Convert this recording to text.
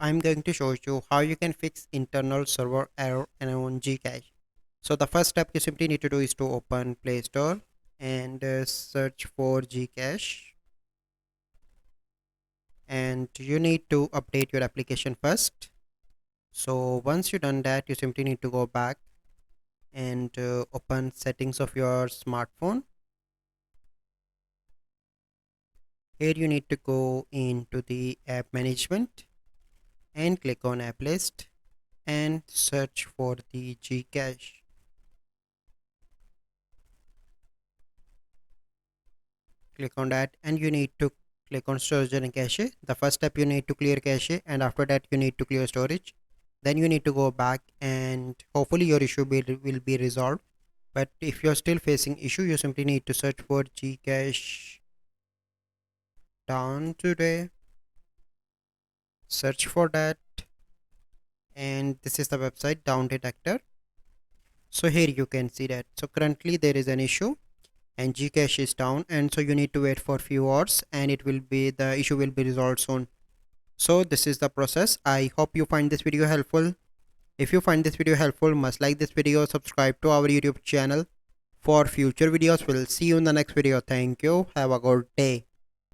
I'm going to show you how you can fix internal server error on Gcash. So the first step you simply need to do is to open Play Store and search for Gcash, and you need to update your application first. So once you've done that, you simply need to go back and open settings of your smartphone. Here you need to go into the app management and click on app list and search for the Gcash. Click on that and you need to click on storage and cache. The first step, you need to clear cache, and after that you need to clear storage. Then you need to go back and hopefully your issue will be resolved. But if you're still facing issue, you simply need to search for Gcash down today, search for that, and this is the website down detector. So here you can see that, so currently there is an issue and Gcash is down, and so you need to wait for few hours and the issue will be resolved soon. So this is the process. I hope you find this video helpful. If you find this video helpful, must like this video, subscribe to our YouTube channel for future videos. We'll see you in the next video. Thank you. Have a good day.